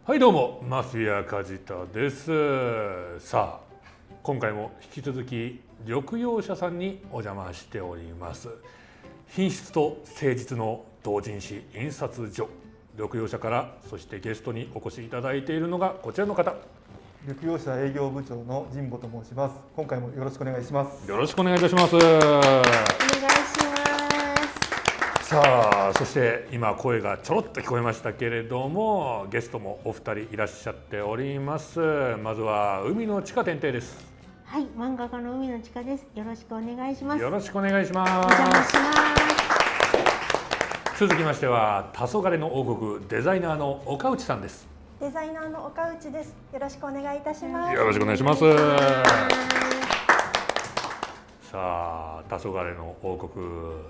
はいどうも、マフィア梶田です。さあ、今回も引き続き緑洋社さんにお邪魔しております。品質と誠実の同人誌印刷所、緑洋社から、そしてゲストにお越しいただいているのがこちらの方。緑洋社営業部長の神保と申します。今回もよろしくお願いします。よろしくお願いいたします。お願いします。さあ、そして今声がちょろっと聞こえましたけれども、ゲストもお二人いらっしゃっております。まずは海の地下店亭です。はい、漫画家の海のちかです。よろしくお願いします。よろしくお願いします。お邪魔します。続きましては黄昏の王国デザイナーの岡内さんです。デザイナーの岡内です。よろしくお願いいたします。よろしくお願いします。さあ、黄昏の王国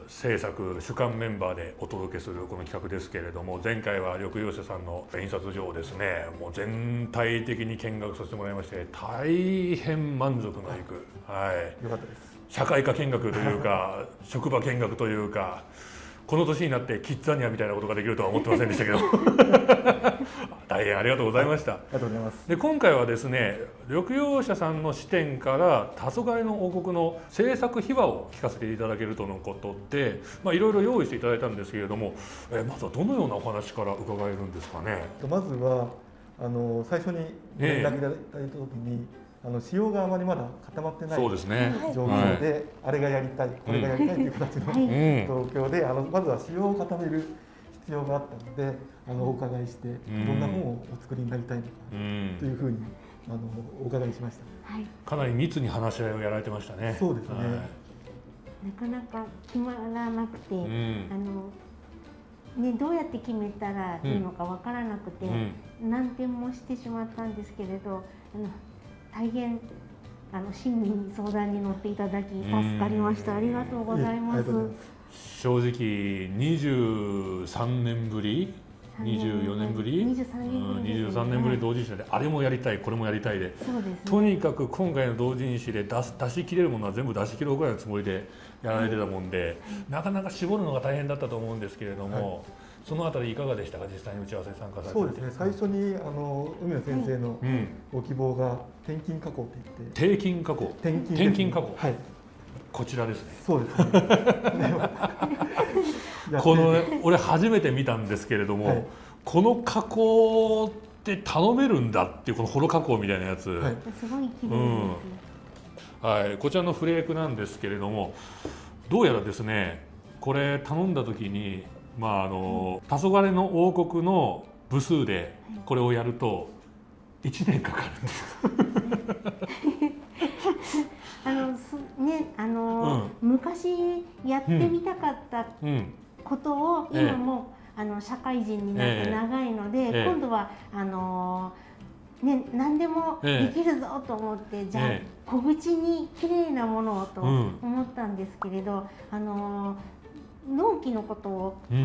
制作主幹メンバーでお届けするこの企画ですけれども、前回は緑洋社さんの印刷所をですね、もう全体的に見学させてもらいまして、大変満足のいく、はい、よかったです。社会科見学というか職場見学というか、この年になってキッザニアみたいなことができるとは思ってませんでしたけど大変ありがとうございました。ありがとうございます。で、今回はですね、緑洋社さんの視点から黄昏の王国の制作秘話を聞かせていただけるとのことで、いろいろ用意していただいたんですけれども、まずはどのようなお話から伺えるんですかね。まずは最初に連絡いただいた時に、仕様があまりまだ固まってないそうですね、状況で、あれがやりたい、これがやりたいという形の状況で、まずは仕様を固める必要があったので、お伺いして、どんな本をお作りになりたいのかというふうにお伺いしました。はい、かなり密に話し合いをやられてましたね。そうですね。なかなか決まらなくて、どうやって決めたらいいのかわからなくて、難点もしてしまったんですけれど、大変親身に相談に乗っていただき助かりました。ありがとうございます。正直23年ぶり24年ぶり23年ぶり同人誌で、あれもやりたいこれもやりたいで、そうですね、とにかく今回の同人誌で出し切れるものは全部出し切ろうぐらいのつもりでやられてたもんで、なかなか絞るのが大変だったと思うんですけれども、そのあたりいかがでしたか、実際に打ち合わせに参加されて。そうですね、最初に海野先生のご希望が転勤加工といって、転勤加工、転勤加工、はい、こちらですね。そうですねこの俺初めて見たんですけれども、この加工って頼めるんだっていう、このホロ加工みたいなやつ、すごい綺麗です。こちらのフレークなんですけれども、どうやらですね、これ頼んだ時に、黄昏の王国の部数でこれをやると1年かかるんです。昔やってみたかったことを、今も社会人になって長いので、今度は何でもできるぞと思って、じゃあ小口に綺麗なものをと思ったんですけれど、納期のことを考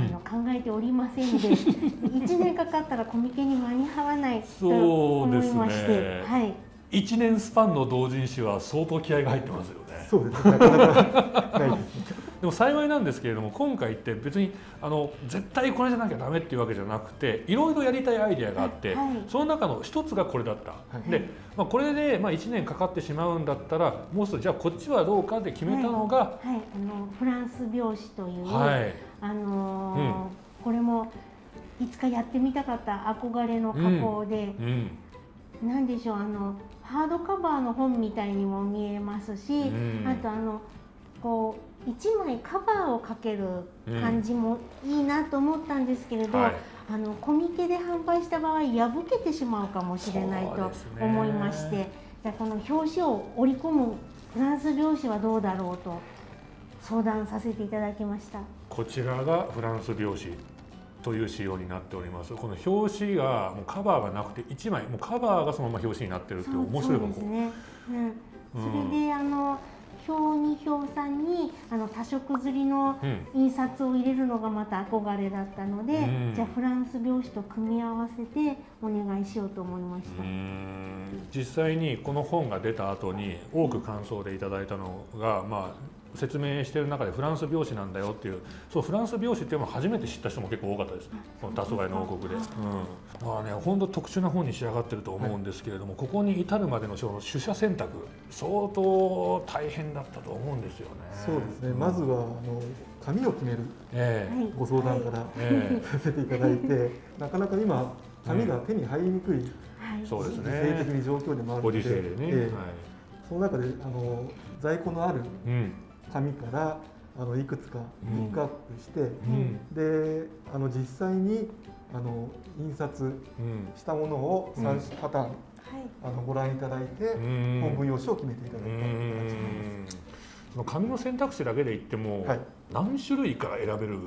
えておりませんで、1年かかったらコミケに間に合わないと思いまして、はい、1年スパンの同人誌は相当気合が入ってますよね。そうですね、なかなかないですね。でも幸いなんですけれども、今回って別に絶対これじゃなきゃダメっていうわけじゃなくて、いろいろやりたいアイデアがあって、その中の一つがこれだった、で、これで1年かかってしまうんだったら、もう一つじゃあこっちはどうかで決めたのが、フランス拍子という、これもいつかやってみたかった憧れの加工で、なんでしょう、ハードカバーの本みたいにも見えますし、あとこう1枚カバーをかける感じもいいなと思ったんですけれど、コミケで販売した場合破けてしまうかもしれないと思いまして、じゃあこの表紙を織り込むフランス拍子はどうだろうと相談させていただきました。こちらがフランス拍子という仕様になっております。この表紙がもうカバーがなくて1枚、もうカバーがそのまま表紙になってるっていう面白いそうですね。それで表2表3に多色刷りの印刷を入れるのがまた憧れだったので、じゃあフランス拍子と組み合わせてお願いしようと思いました。実際にこの本が出た後に多く感想でいただいたのが、説明してる中でフランス拍子なんだよっていう、そうフランス拍子っていうのを初めて知った人も結構多かったです、この黄昏の王国で。まあね、本当特殊な本に仕上がってると思うんですけれども、ここに至るまでのその取捨選択相当大変だったと思うんですよね。そうですね、まずは紙を決めるご相談からさせていただいて、なかなか今紙が手に入りにくい、そうですね、時勢的に状況でもあるので、ご時世でね、その中で在庫のある紙からいくつかピックアップして、で実際に印刷したものを3パターン、ご覧いただいて、本文用紙を決めていただいた形になります。その紙の選択肢だけで言っても、何種類から選べる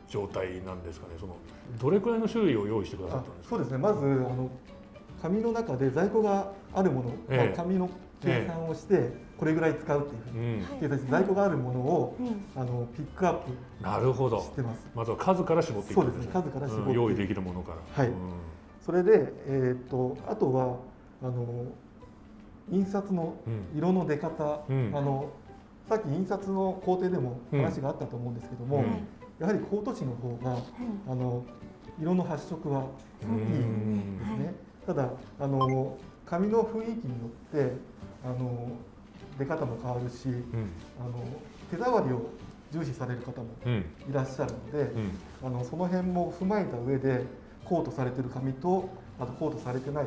状態なんですかね。そのどれくらいの種類を用意してくださったんですか。そうですね、まず紙の中で在庫があるもの、紙の計算をしてこれぐらい使うっていうふうに計算して、在庫があるものをピックアップしてます。まずは数から絞っていくんですね。そうですね、数から絞って用意できるものから。はい。それであとは印刷の色の出方、さっき印刷の工程でも話があったと思うんですけども、やはりコート紙の方が色の発色はいいんですね。ただ紙の雰囲気によって出方も変わるし、手触りを重視される方もいらっしゃるので、その辺も踏まえた上でコートされてる紙と、あとコートされてない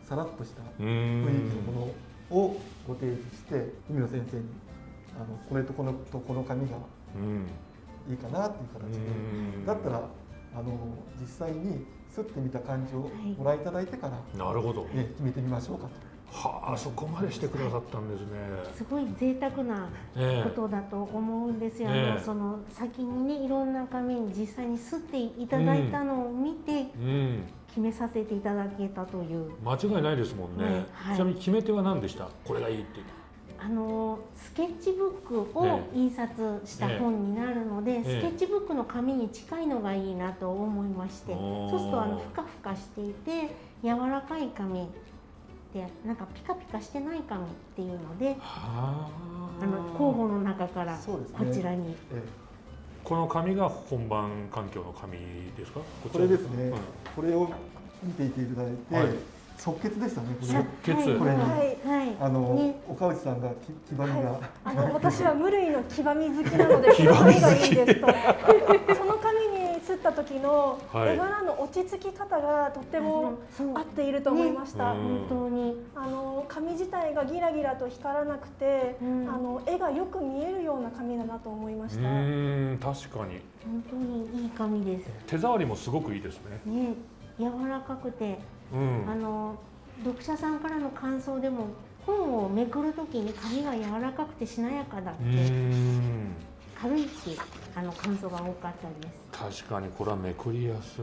さらっとした雰囲気のものをご提示して、海野先生にこれとこの紙がいいかなっていう形で、だったら実際に刷ってみた感じをご覧いただいてから、なるほど、決めてみましょうかと。はあ、そこまでしてくださったんですね。すごい贅沢なことだと思うんですよ。その先にね、いろんな紙に実際に刷っていただいたのを見て決めさせていただけたという。間違いないですもんね。ちなみに決め手は何でした？これがいいって。スケッチブックを印刷した本になるので、スケッチブックの紙に近いのがいいなと思いまして、そうするとふかふかしていて柔らかい紙で、なんかピカピカしてない紙っていうので、候補の中からこちらに。この紙が本番環境の紙ですか？これですね。これを見ていていただいて。即決でしたね。即決。これに岡内さんが黄ばみが。私は無類の黄ばみ好きなので、この紙がいいですと。その紙に刷った時の絵柄の落ち着き方がとっても合っていると思いました。本当に紙自体がギラギラと光らなくて、絵がよく見えるような紙だなと思いました。確かに。本当にいい紙です。手触りもすごくいいですね。ね、柔らかくて。読者さんからの感想でも、本をめくるときに紙が柔らかくてしなやかだって、軽いって感想が多かったです。確かにこれはめくりやすい。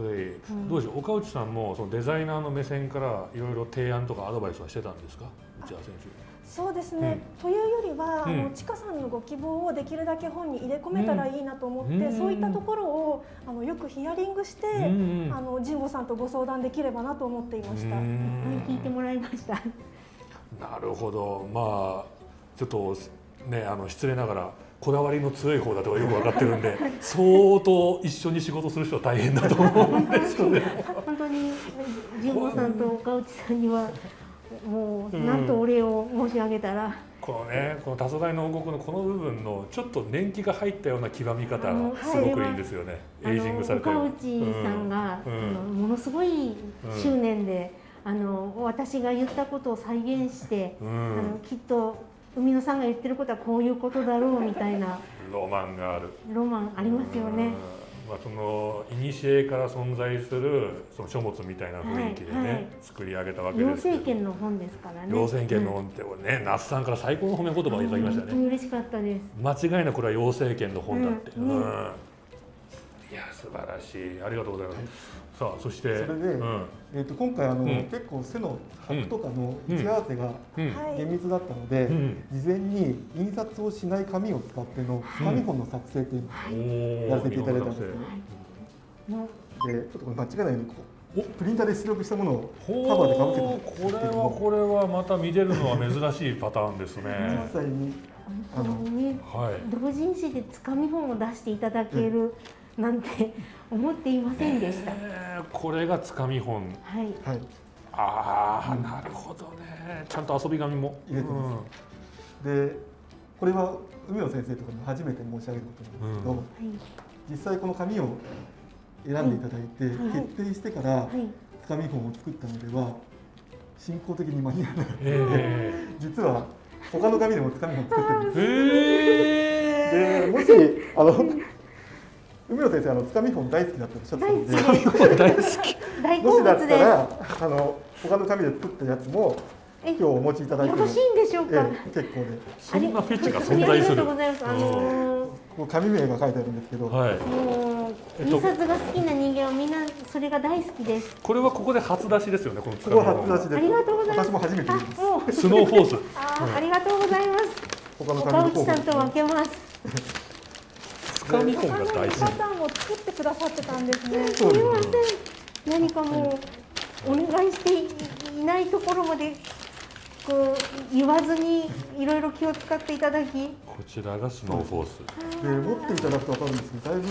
どうでしょう、岡内さんもそのデザイナーの目線からいろいろ提案とかアドバイスはしてたんですか、内田先生。そうですね、というよりはちかさんのご希望をできるだけ本に入れ込めたらいいなと思って、そういったところをよくヒアリングして神保さんとご相談できればなと思っていました。聞いてもらいました。なるほど。まあちょっとね、失礼ながらこだわりの強い方だとはよく分かってるんで相当一緒に仕事する人は大変だと思うんですよね。本当に神保さんと岡内さんにはもうなんとお礼を申し上げたら、このね、この黄昏の王国のこの部分のちょっと年季が入ったような黄ばみ方がすごくいいんですよね。エイジングされてる。岡内さんがものすごい執念で私が言ったことを再現して、きっと海野さんが言ってることはこういうことだろうみたいなロマンがある。ロマンありますよね。その古から存在するその書物みたいな雰囲気でね、作り上げたわけですけど。両政権の本ですからね。両政権の本ってね、那須さんから最高の褒め言葉をいただきましたね。本当に嬉しかったです。間違いなくこれは両政権の本だって。いや素晴らしい。ありがとうございます。さあそしてそれで今回結構背の拍とかの位置合わせが厳密だったので、事前に印刷をしない紙を使っての紙本の作成っていうのをやらせていただいたんですね。でちょっとこれ間違いないようにプリンターで出力したものをカバーでかぶせてるんですけども、これはまた見れるのは珍しいパターンですね。実際にそうね、はい、同人誌でつかみ本を出していただけるなんて思っていませんでした。これがつかみ本。はい。はい。ああ、なるほどね。ちゃんと遊び紙も入れてます。で、これは海野先生とかに初めて申し上げることなんですけど、実際この紙を選んでいただいて、決定してからつかみ本を作ったのでは進行的に間に合わないので、実は他の紙でもつかみ本作ってるんです。で、もし海野先生つかみ本大好きだっておっしゃってたので、大好き。大好もしだ物ったらです。他の紙で作ったやつも今日お持ちいただいてもよろしいんでしょうか。結構で。そんなフェチが存在する。ありがとうございます。こう紙名が書いてあるんですけど、はい、印刷が好きな人間はみんなそれが大好きです。これはここで初出しですよね。このつかこみ本。こ初出しです。ありがとうございます。私も初めてです。スノーフォース。ありがとうございます。他の岡内さんと分けます。つかみ本が大好き。パターンを作ってくださってたんですね。すみません。何かもうお願いしていないところまでこう言わずにいろいろ気を使っていただき。こちらがスノーフォース。で持っていただくと分かるんですけど、だいぶ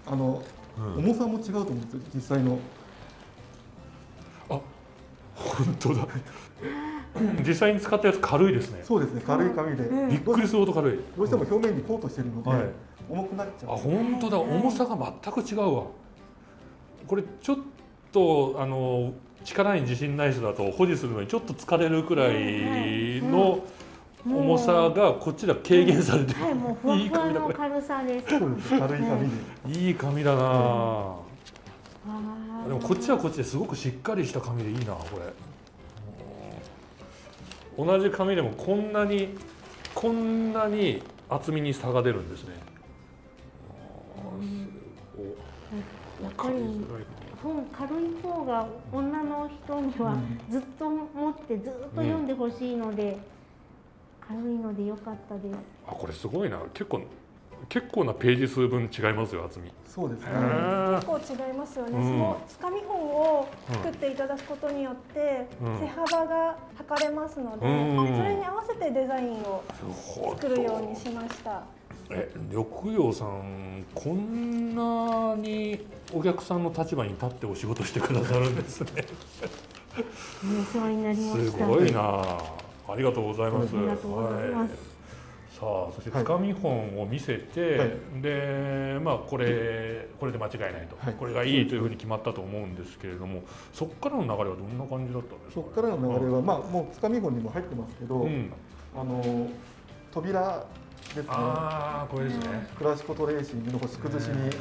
重さも違うと思うんですよ、実際の。あ、本当だ。実際に使ったやつ軽いですね。そうですね、軽い紙で、びっくりするほど軽い。どうしても表面にコートしてるので、重くなっちゃう。あ、本当だ。重さが全く違うわ。これちょっと力に自信ない人だと保持するのにちょっと疲れるくらいの重さがこっちでは軽減されてる。はい、もうふわふわの軽さです。そうです、軽い紙で。いい紙だな。でもこっちはこっちですごくしっかりした紙でいいな、これ。同じ紙でもこんなに厚みに差が出るんですね。やっぱり本軽い方が女の人にはずっと持ってずっと読んでほしいので、軽いので良かったです。あ、これすごいな。結構なページ数分違いますよ、厚み。そうですね。結構違いますよね。そのつかみ本を作っていただくことによって背幅が測れますので、それに合わせてデザインを作るようにしました。緑陽さん、こんなにお客さんの立場に立ってお仕事してくださるんですね。お世話になりました。すごいな。ありがとうございます。ありがとうございます。さあ、そしてつかみ本を見せて、で、まあこれで間違いないと、これがいいというふうに決まったと思うんですけれども、そこからの流れはどんな感じだったんですか。そこからの流れは、まあもうつかみ本にも入ってますけど、扉ですね。ああ、これですね。クラシコトレーシングの星崩しに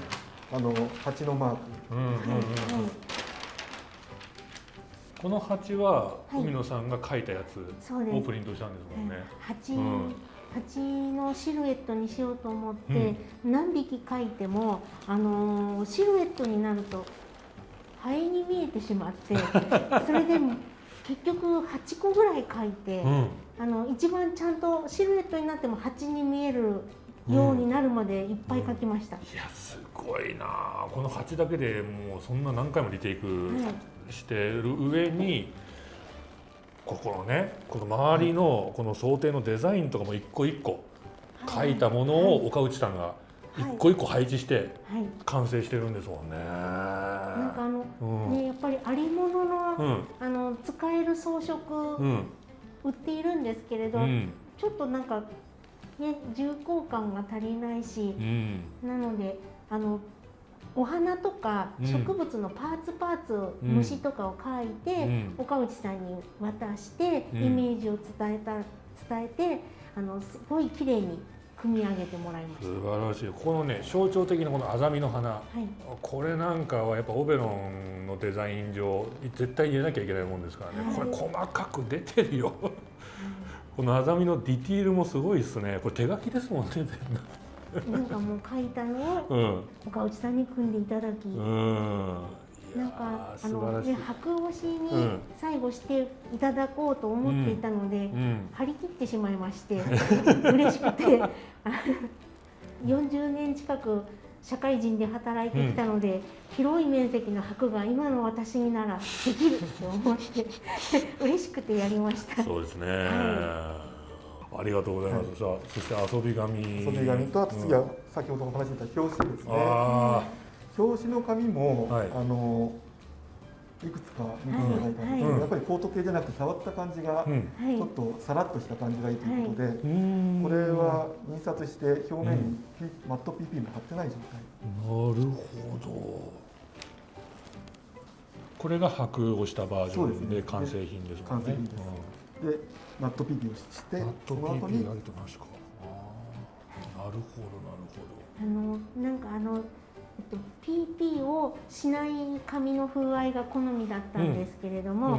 蜂のマーク。この蜂は海野さんが描いたやつをプリントしたんですもんね。蜂のシルエットにしようと思って何匹描いてもシルエットになるとハエに見えてしまってそれで結局8個ぐらい描いて、一番ちゃんとシルエットになっても蜂に見えるようになるまでいっぱい描きました。いや、すごいな。この蜂だけでもうそんな何回もリテイクしてる上に、この周りのこの想定のデザインとかも一個一個描いたものを岡内さんが一個一個配置して完成してるんですもんね。なんかやっぱりありものの使える装飾売っているんですけれど、ちょっとなんかね重厚感が足りないし、なのでお花とか植物のパーツ虫とかを描いて岡内さんに渡してイメージを伝えてすごい綺麗に組み上げてもらいました。素晴らしい。このね、象徴的なこのアザミの花、これなんかはやっぱオベロンのデザイン上絶対入れなきゃいけないもんですからね。これ細かく出てるよ。このアザミのディティールもすごいですね。これ手書きですもんね。なんかもう書いたのを岡内さんに組んでいただき、なんか白押しに最後していただこうと思っていたので、張り切ってしまいまして嬉しくて40年近く社会人で働いてきたので、広い面積の白が今の私にならできると思って嬉しくてやりました。そうですね。ありがとうございます。さあ、そして遊び紙。遊び紙と、あと次は先ほどお話しした表紙ですね。表紙の紙も、いくつか見ていただいたんですけど、やっぱりコート系じゃなくて触った感じがちょっとさらっとした感じがいいということで、これは印刷して表面にマット PP も貼ってない状態。なるほど。これが箔をしたバージョンで完成品ですもんね。完成品です。でマット PP をして、マット PP ありとなしか。なるほどなるほど。なんかPP をしない紙の風合いが好みだったんですけれども、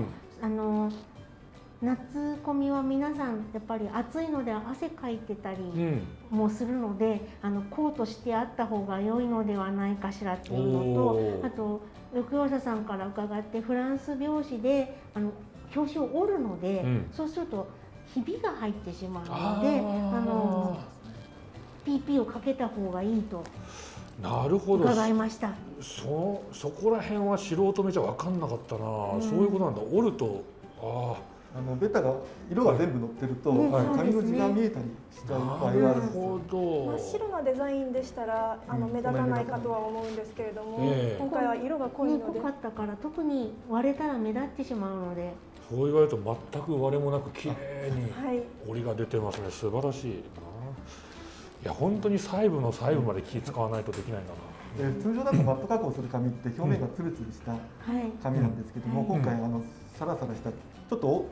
夏コミは皆さんやっぱり暑いので汗かいてたりもするので、コートしてあった方が良いのではないかしらっていうのと、あと緑葉社さんから伺ってフランス拍子で表紙を折るので、そうするとひびが入ってしまうのでPP をかけた方がいいとなるほど伺いました。そこら辺は素人目じゃ分かんなかったな、そういうことなんだ。折るとベタが色が全部乗ってると、紙の字が見えたりしちゃう場合があるんです。真っ白なデザインでしたら目立たないかとは思うんですけれども、今回は色が濃いので、濃かったから特に割れたら目立ってしまうので、そう言われると全く割れもなく綺麗に折りが出てますね。素晴らしい。いや本当に細部の細部まで気使わないとできないんだな。通常だとマット加工する紙って表面がツルツルした紙なんですけども、今回サラサラしたちょっと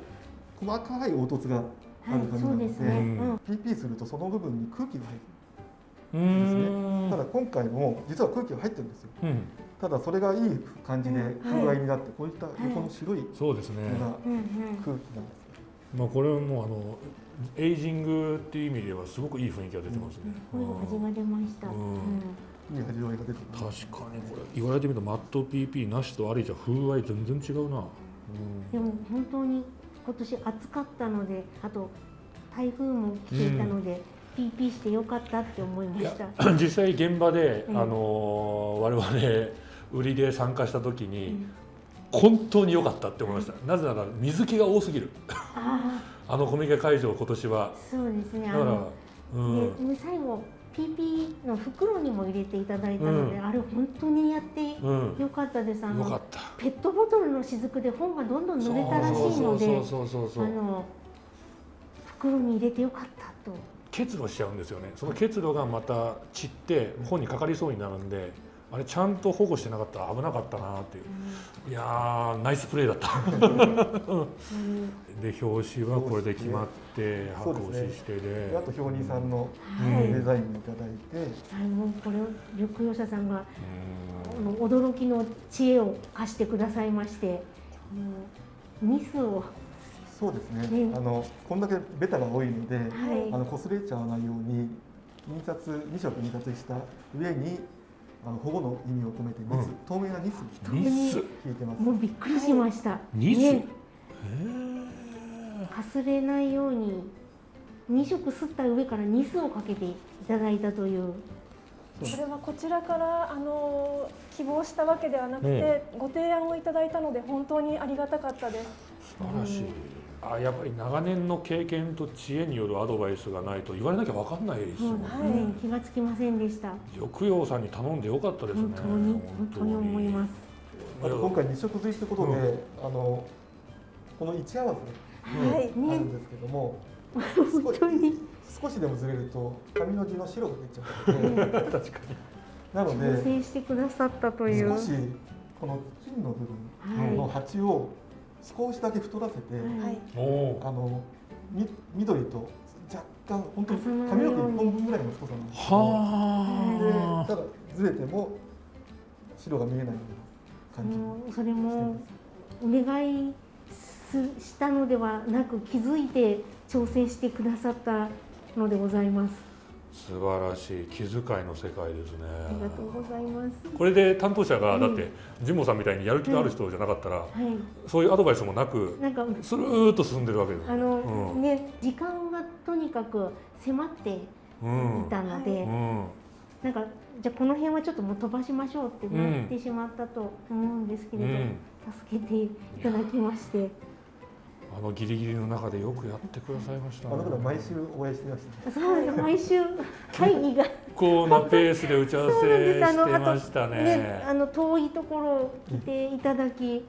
細かい凹凸がある紙なので、PP するとその部分に空気が入るんですね。ただ今回も実は空気が入ってるんですよ。ただそれがいい感じで風合いになって、こういった横の白いのが空気なんです。これはもうエイジングっていう意味ではすごくいい雰囲気が出てますね。味が出ました。いい味わいが出てます。確かにこれ言われてみるとマット PP なしとありじゃ風合い全然違うな。でも本当に今年暑かったので、あと台風も来ていたので、PP してよかったって思いました。実際現場で、我々売りで参加した時に、本当に良かったって思いました。なぜなら水気が多すぎる。コミケ会場今年は。そうですね。だからで最後 PP の袋にも入れていただいたので、あれ本当にやってよかったです。よかった。ペットボトルの雫で本がどんどん濡れたらしいので、袋に入れてよかったと。結露しちゃうんですよね。その結露がまた散って本にかかりそうになるんで、あれちゃんと保護してなかったら危なかったなっていう。いやーナイスプレーだった。で表紙はこれで決まって箱押ししてで、あと表人さんのデザインをいただいて、もうこれを緑葉社さんが驚きの知恵を貸してくださいまして、ニスを。そうですね。こんだけベタが多いので、擦れちゃわないように2色印刷した上に保護の意味を込めてニス、透明なニスを引いてます。もうびっくりしました。ニス。かすれないように2色すった上からニスをかけていただいたという。それはこちらから希望したわけではなくて、ご提案をいただいたので本当にありがたかったです。素晴らしい。やっぱり長年の経験と知恵によるアドバイスがないと言われなきゃ分かんないですもんね。気がつきませんでした。緑葉さんに頼んでよかったですね。本当に思います。あと今回2色刷りということで、この位置合わせがあるんですけども、少しでもずれると紙の字の白が出ちゃうので、確かに。なので調整してくださったという。少しこの金の部分の鉢を少しだけ太らせて、緑と若干本当に髪の毛1本分ぐらいの太さなんですけど、ただずれても白が見えないような感じ。それもお願いしたのではなく、気づいて調整してくださったのでございます。素晴らしい気遣いの世界ですね。ありがとうございます。これで担当者がだって神保さんみたいにやる気のある人じゃなかったら、そういうアドバイスもなくスルーッと進んでるわけです。時間がとにかく迫っていたので、なんかじゃあこの辺はちょっともう飛ばしましょうってなってしまったと思うんですけれど、助けていただきまして。ギリギリの中でよくやってくださいましたね。あの頃は毎週お会いしてました。そうです、毎週会議が結構なペースで打ち合わせしてましたね。遠いところを来ていただき、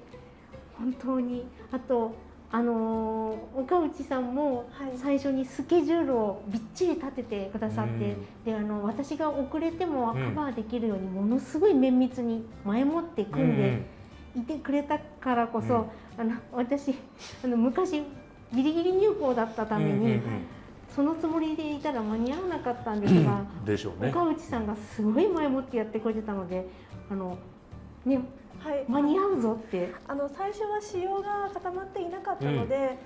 本当に、あと岡内さんも最初にスケジュールをびっちり立ててくださって、で私が遅れてもカバーできるようにものすごい綿密に前もって組んでいてくれたからこそ、私昔ギリギリ入校だったために、そのつもりでいたら間に合わなかったんですが、でしょうね。岡内さんがすごい前もってやってくれてたので、ね、はい、間に合うぞって。最初は仕様が固まっていなかったので、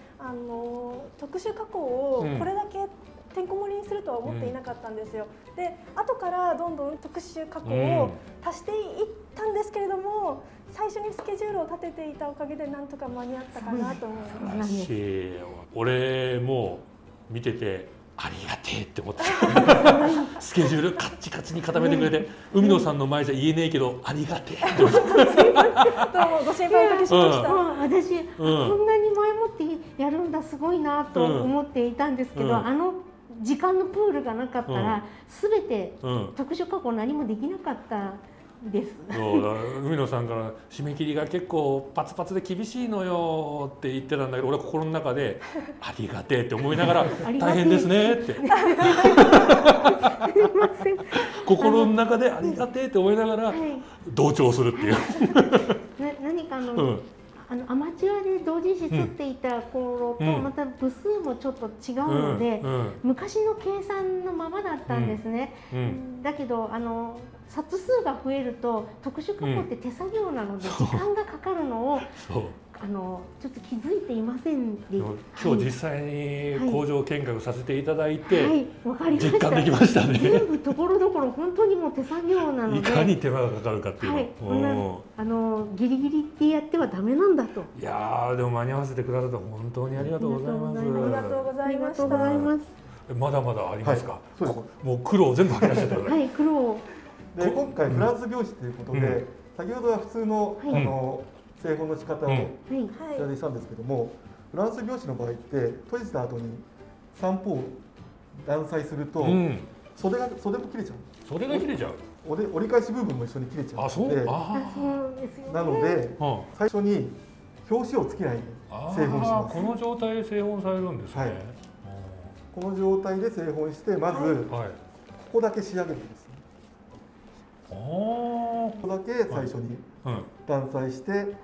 特殊加工をこれだけてんこ盛りにするとは思っていなかったんですよ。で、後からどんどん特殊加工を足していったんですけれども、最初にスケジュールを立てていたおかげでなんとか間に合ったかなと思います。俺も見ててありがてえって思ってスケジュールカッチカチに固めてくれて、海野さんの前じゃ言えねえけどありがてえって思って。どうもご心配おかけしました。私、こんなに前もってやるんだ、すごいなと思っていたんですけど、時間のプールがなかったら、全て特殊加工何もできなかったです。そうだ、海野さんから締め切りが結構パツパツで厳しいのよって言ってたんだけど、俺は心の中でありがてえって思いながら大変ですねって心の中でありがてえって思いながら同調するっていう何かアマチュアで同人誌刷っていた頃とまた部数もちょっと違うので、昔の計算のままだったんですね。だけど冊数が増えると特殊加工って手作業なので時間がかかるのをちょっと気づいていませんで、今日実際に工場見学させていただいて実実感できましたね。全部ところどころ本当にもう手作業なので、いかに手間がかかるかっていうの、ギリギリってやってはダメなんだと。いやー、でも間に合わせてくださって本当にありがとうございます。ありがとうございました。まだまだありますか。もう苦労全部吐き出しちゃった。はい、苦労で、今回フランス拍子ということで、先ほどは普通の製本の仕方をお伝えしたんですけども、フランス拍子の場合って閉じた後に三方を断裁すると袖も切れちゃう。袖が切れちゃう。折り返し部分も一緒に切れちゃうので、なので最初に表紙をつけないで製本します。この状態で製本されるんですね。この状態で製本して、まずここだけ仕上げるんです。ここだけ最初に断裁して、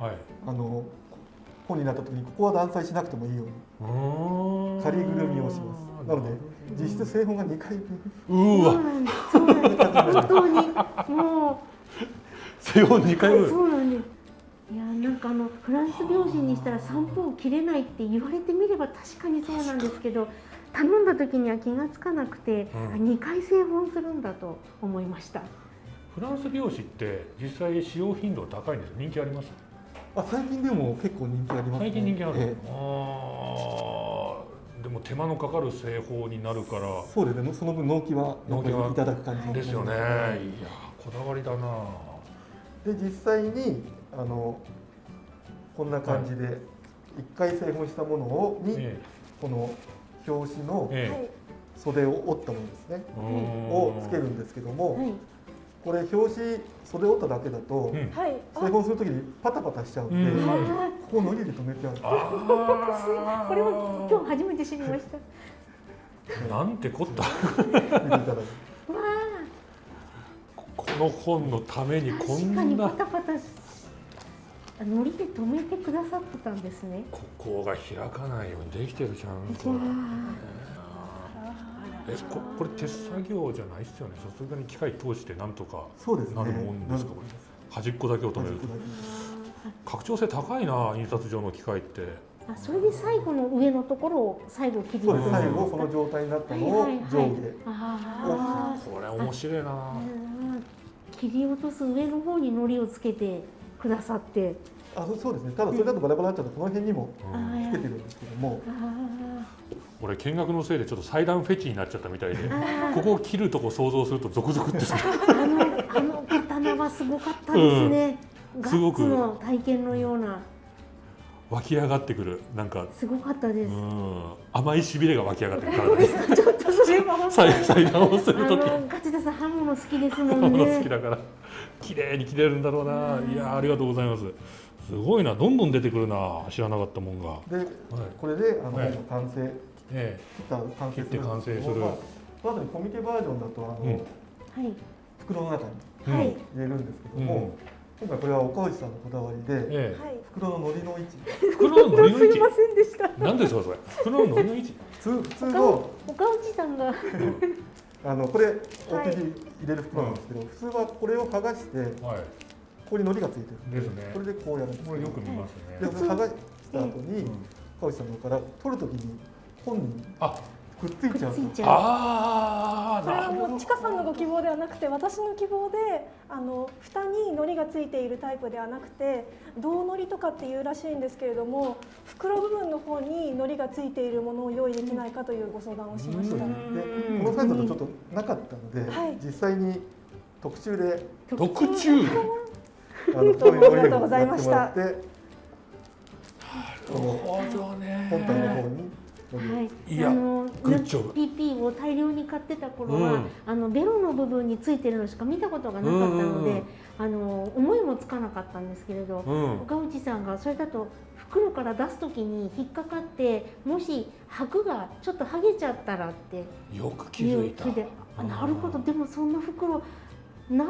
本になった時にここは断裁しなくてもいいように仮ぐるみをします。なので実質製本が2回分。うわ、本当にもう製本2回分。そうなんです。いや、なんかフランス拍子にしたら三方を切れないって言われてみれば確かにそうなんですけど、頼んだ時には気がつかなくて、2回製本するんだと思いました。フランス拍子って実際使用頻度高いんです。人気あります？最近でも結構人気ありますね。最近人気ある。でも手間のかかる製法になるから。そうですね。その分納期はいただく感じですよね。いや、こだわりだな。で、実際にこんな感じで1回製本したものにこの表紙の袖を折ったものですね、をつけるんですけども、これ表紙袖折っただけだと製本するときにパタパタしちゃうんで、ここのりで留めてある。これを今日初めて知りました。なんてこった。この本のためにこんな。確かにパタパタのりで留めてくださってたんですね。ここが開かないようにできてるじゃんと。これ手作業じゃないですよね。さすがに機械通してなんとかなるもんですか。これ端っこだけを留めると。拡張性高いな、印刷上の機械って。それで最後の上のところを最後切り落とす。最後この状態になったのを上下。これ面白いな。切り落とす上の方にのりをつけてくださって。そうですね。ただそれだとバラバラになっちゃうとこの辺にもつけてるんですけども。俺見学のせいでちょっと裁断フェチになっちゃったみたいで、ここを切るとこ想像するとゾクゾクってする。刀はすごかったですね。ガッツの体験のような。湧き上がってくるなんかすごかったです。甘いしびれが湧き上がってくるからね。ちょっとそれは本当に裁断をするとき勝田さん刃物好きですもん好ね。きだから綺麗に切れるんだろうな。いやありがとうございます。すごいな、どんどん出てくるな、知らなかったもんが。で、これではい完成、切って完成する。あとにコミケバージョンだとはい。袋の中にはい。入れるんですけども、今回これは岡内さんのこだわりで、袋の海苔の位置、袋の海苔の位置すいませんでした。何ですかそれ。袋の海苔の位置。普通の岡内さんがこれ OPD 入れる袋なんですけど、普通はこれを剥がしてはい。ここに海苔がついてるんで、ですねこれでこうやるんです。これよく見ますで、ね。それ剥がした後に岡内さんの方から取るときに本にあ、くっついちゃうと。ついちゃう。ああ、これはなるほど。もうちかさんのご希望ではなくて、私の希望で蓋に海苔がついているタイプではなくて胴海苔とかっていうらしいんですけれども、袋部分の方に海苔がついているものを用意できないかというご相談をしました。で、このサイズだとちょっとなかったので、実際に特注で特注。こういう海苔ありがとうございました。なるほどね。本体の方に。はい、いや、グッジョブ。 PP を大量に買ってた頃は、ベロの部分についてるのしか見たことがなかったので、思いもつかなかったんですけれど、岡内さんがそれだと袋から出す時に引っかかって、もし箔がちょっと剥げちゃったらってよく気づいた。それでなるほど、でもそんな袋ない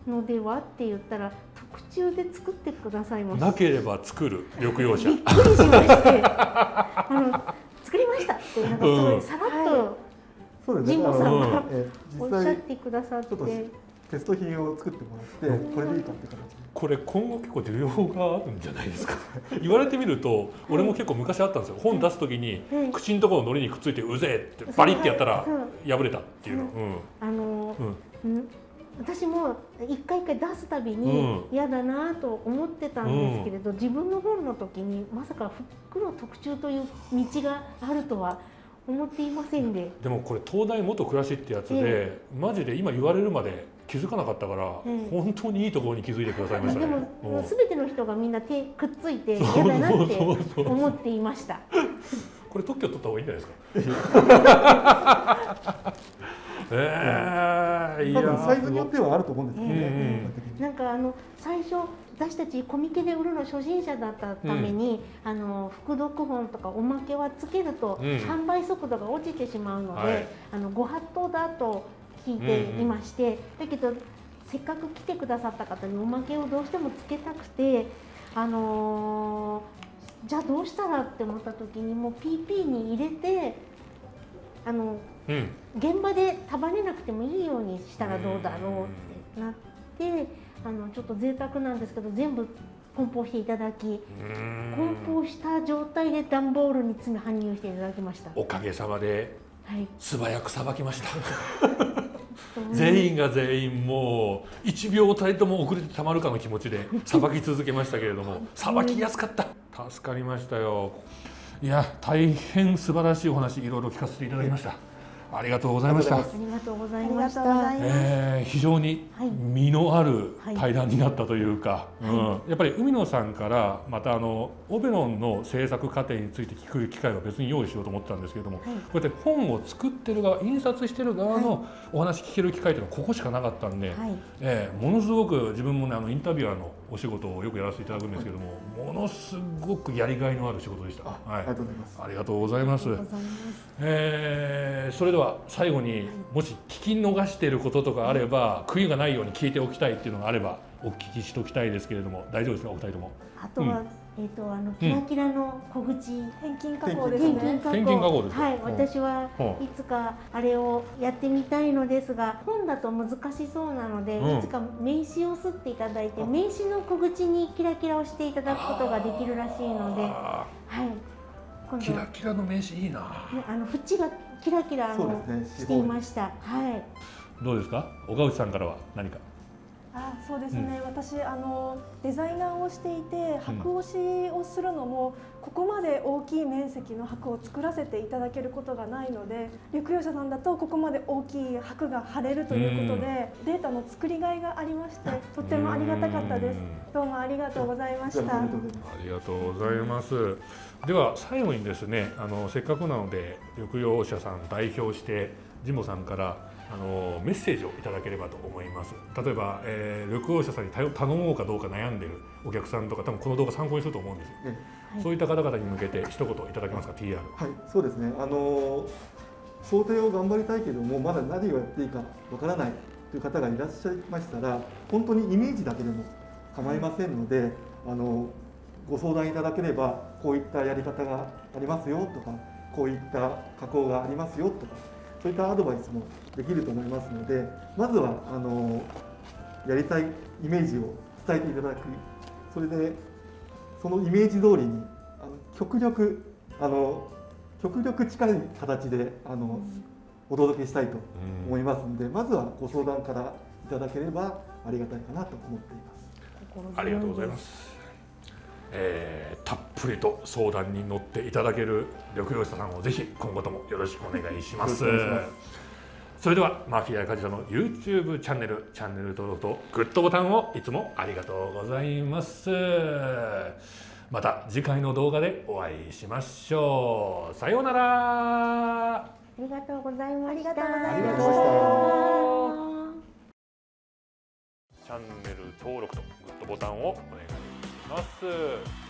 のではって言ったら特注で作ってくださいました。なければ作る緑養者。びっくりしまして作りましたってなんかすごいさらっと神保さんがおっしゃってくださって、テスト品を作ってもらってこれでいいかって形で。これ今後結構需要があるんじゃないですか。言われてみると俺も結構昔あったんですよ。本出す時に口のところの海苔にくっついてうぜえってバリってやったら破れたっていうの。私も一回一回出すたびに嫌だなと思ってたんですけれど、自分の本の時にまさか袋特注という道があるとは思っていませんで。でもこれ東大元暮らしってやつで、マジで今言われるまで気づかなかったから、本当にいいところに気づいてくださいましたね。でも全ての人がみんな手くっついて嫌だなって思っていました。これ特許取った方がいいんじゃないですか。多分サイズによってはあると思うんですけどね。なんか最初私たちコミケで売るの初心者だったために、副読本とかおまけはつけると販売速度が落ちてしまうので、ご法度だと聞いていまして、だけどせっかく来てくださった方におまけをどうしてもつけたくて、じゃあどうしたらって思った時にもう PP に入れて現場で束ねなくてもいいようにしたらどうだろうってなって、ちょっと贅沢なんですけど全部梱包していただき、梱包した状態で段ボールに詰め搬入していただきました。おかげさまで素早くさばきました。はい全員が全員もう1秒たりとも遅れてたまるかの気持ちでさばき続けましたけれども、さばきやすかった。助かりましたよ。いや大変素晴らしいお話いろいろ聞かせていただきました。ありがとうございました。ありがとうございました。非常に実のある対談になったというか、やっぱり海野さんからまたオベロンの制作過程について聞く機会は別に用意しようと思ってたんですけれども、こうやって本を作ってる側、印刷してる側のお話聞ける機会というのはここしかなかったんで、ものすごく自分もねインタビュアーのお仕事をよくやらせていただくんですけども、ものすごくやりがいのある仕事でした。ありがとうございます。ありがとうございます。それでは最後にもし聞き逃していることとかあれば、悔いがないように聞いておきたいっていうのがあればお聞きしておきたいですけれども、大丈夫ですか、お二人とも。あとは、キラキラの小口返金加工ですね。返金加工ですか。はい、私はいつかあれをやってみたいのですが、本だと難しそうなので、いつか名刺を刷っていただいて、名刺の小口にキラキラをしていただくことができるらしいので、はい。キラキラの名刺いいな。縁がキラキラしていました。はい。どうですか、岡内さんからは何か。そうですね、私デザイナーをしていて箔押しをするのもここまで大きい面積の箔を作らせていただけることがないので、緑洋社さんだとここまで大きい箔が貼れるということで、データの作りがいがありましてとってもありがたかったです。どうもありがとうございました。ありがとうございます。では最後にですね、せっかくなので緑洋社さん代表して神保さんからメッセージをいただければと思います。例えば、緑洋社さんに頼もうかどうか悩んでるお客さんとか多分この動画参考にすると思うんですよ。そういった方々に向けて一言いただけますか、PR。はい、そうですね。想定を頑張りたいけどもまだ何をやっていいかわからないという方がいらっしゃいましたら、本当にイメージだけでも構いませんので、ご相談いただければ、こういったやり方がありますよとか、こういった加工がありますよとか、そういったアドバイスもできると思いますので、まずはやりたいイメージを伝えていただく、それでそのイメージ通りに極力近い形でお届けしたいと思いますので、まずはご相談からいただければありがたいかなと思っています。ありがとうございます。たっぷりと相談に乗っていただける緑洋社さんをぜひ今後ともよろしくお願いします。それではマフィア梶田の YouTube チャンネル登録とグッドボタンをいつもありがとうございます。また次回の動画でお会いしましょう。さようなら。ありがとうございました。ありがとうございました。ありがとうございチャンネル登録とグッドボタンをお願いします。